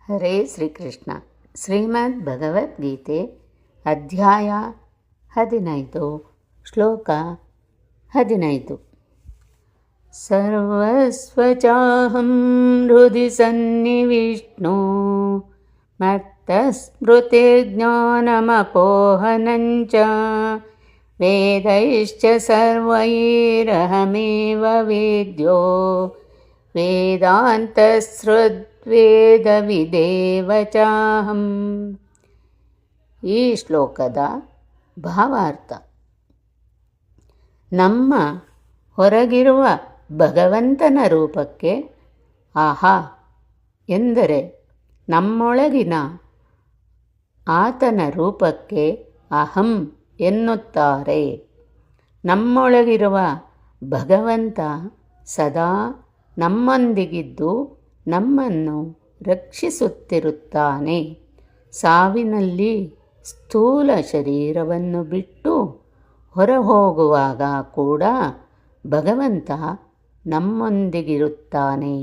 ಹರೇ ಶ್ರೀಕೃಷ್ಣ. ಶ್ರೀಮದ್ ಭಗವದ್ಗೀತೆ ಅಧ್ಯಾಯ 15 ಶ್ಲೋಕ 15. ಸರ್ವಸ್ವಚಾಹಂ ಹೃದಿ ಸನ್ನಿವಿಷ್ಣೋ ಮತ್ತಸ್ಮೃತಿರ್ಜ್ಞಾನಮಪೋಹನಂಚ ವೇದೈಶ್ಚ ಸರ್ವೈರಹಮೇವ ವೇದ್ಯೋ ವೇದಾಂತಶ್ರುತ್ವೇದವಿದೇವ ಚಾಹಂ. ಈ ಶ್ಲೋಕದ ಭಾವಾರ್ಥ: ನಮ್ಮ ಹೊರಗಿರುವ ಭಗವಂತನ ರೂಪಕ್ಕೆ ಆಹಾ ಎಂದರೆ ನಮ್ಮೊಳಗಿನ ಆತನ ರೂಪಕ್ಕೆ ಅಹಂ ಎನ್ನುತ್ತಾರೆ. ನಮ್ಮೊಳಗಿರುವ ಭಗವಂತ ಸದಾ ನಮ್ಮೊಂದಿಗಿದ್ದು ನಮ್ಮನ್ನು ರಕ್ಷಿಸುತ್ತಿರುತ್ತಾನೆ. ಸಾವಿನಲ್ಲಿ ಸ್ಥೂಲ ಶರೀರವನ್ನು ಬಿಟ್ಟು ಹೊರಹೋಗುವಾಗ ಕೂಡ ಭಗವಂತ ನಮ್ಮೊಂದಿಗಿರುತ್ತಾನೆ.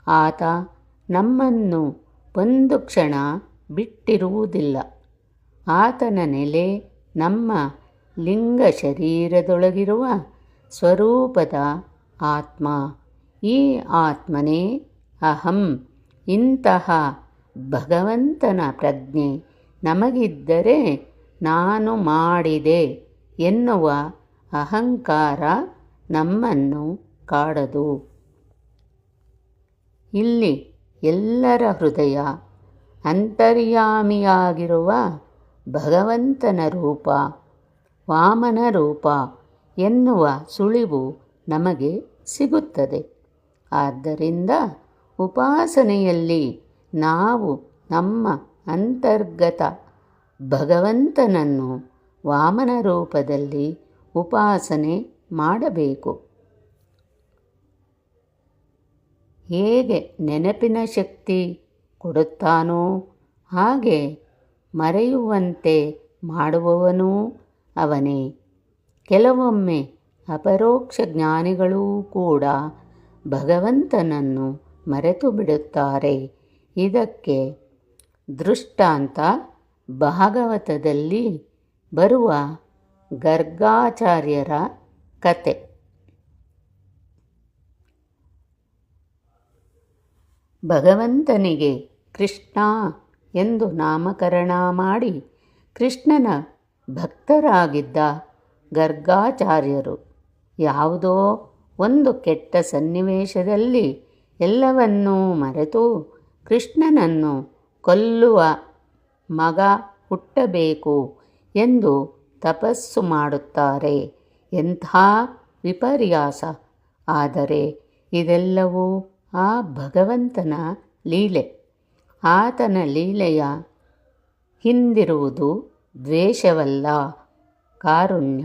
ಆತ ನಮ್ಮನ್ನು ಒಂದು ಕ್ಷಣ ಬಿಟ್ಟಿರುವುದಿಲ್ಲ. ಆತನ ನೆಲೆ ನಮ್ಮ ಲಿಂಗ ಶರೀರದೊಳಗಿರುವ ಸ್ವರೂಪದ ಆತ್ಮ. ಈ ಆತ್ಮನೇ ಅಹಂ. ಇಂತಹ ಭಗವಂತನ ಪ್ರಜ್ಞೆ ನಮಗಿದ್ದರೆ ನಾನು ಮಾಡಿದೆ ಎನ್ನುವ ಅಹಂಕಾರ ನಮ್ಮನ್ನು ಕಾಡದು. ಇಲ್ಲಿ ಎಲ್ಲರ ಹೃದಯ ಅಂತರ್ಯಾಮಿಯಾಗಿರುವ ಭಗವಂತನ ರೂಪ ವಾಮನ ರೂಪ ಎನ್ನುವ ಸುಳಿವು ನಮಗೆ ಸಿಗುತ್ತದೆ. ಆದ್ದರಿಂದ ಉಪಾಸನೆಯಲ್ಲಿ ನಾವು ನಮ್ಮ ಅಂತರ್ಗತ ಭಗವಂತನನ್ನು ವಾಮನ ರೂಪದಲ್ಲಿ ಉಪಾಸನೆ ಮಾಡಬೇಕು. ಹೇಗೆ ನೆನಪಿನ ಶಕ್ತಿ ಕೊಡುತ್ತಾನೋ ಹಾಗೆ ಮರೆಯುವಂತೆ ಮಾಡುವವನೂ ಅವನೇ. ಕೆಲವೊಮ್ಮೆ ಅಪರೋಕ್ಷ ಜ್ಞಾನಿಗಳೂ ಕೂಡ ಭಗವಂತನನ್ನು ಮರೆತು ಬಿಡುತ್ತಾರೆ. ಇದಕ್ಕೆ ದೃಷ್ಟಾಂತ ಭಾಗವತದಲ್ಲಿ ಬರುವ ಗರ್ಗಾಚಾರ್ಯರ ಕತೆ. ಭಗವಂತನಿಗೆ ಕೃಷ್ಣ ಎಂದು ನಾಮಕರಣ ಮಾಡಿ ಕೃಷ್ಣನ ಭಕ್ತರಾಗಿದ್ದ ಗರ್ಗಾಚಾರ್ಯರು ಯಾವುದೋ ಒಂದು ಕೆಟ್ಟ ಸನ್ನಿವೇಶದಲ್ಲಿ ಎಲ್ಲವನ್ನೂ ಮರೆತು ಕೃಷ್ಣನನ್ನು ಕೊಲ್ಲುವ ಮಗ ಹುಟ್ಟಬೇಕು ಎಂದು ತಪಸ್ಸು ಮಾಡುತ್ತಾರೆ. ಎಂಥ ವಿಪರ್ಯಾಸ! ಆದರೆ ಇದೆಲ್ಲವೂ ಆ ಭಗವಂತನ ಲೀಲೆ. ಆತನ ಲೀಲೆಯ ಹಿಂದಿರುವುದು ದ್ವೇಷವಲ್ಲ, ಕಾರುಣ್ಯ.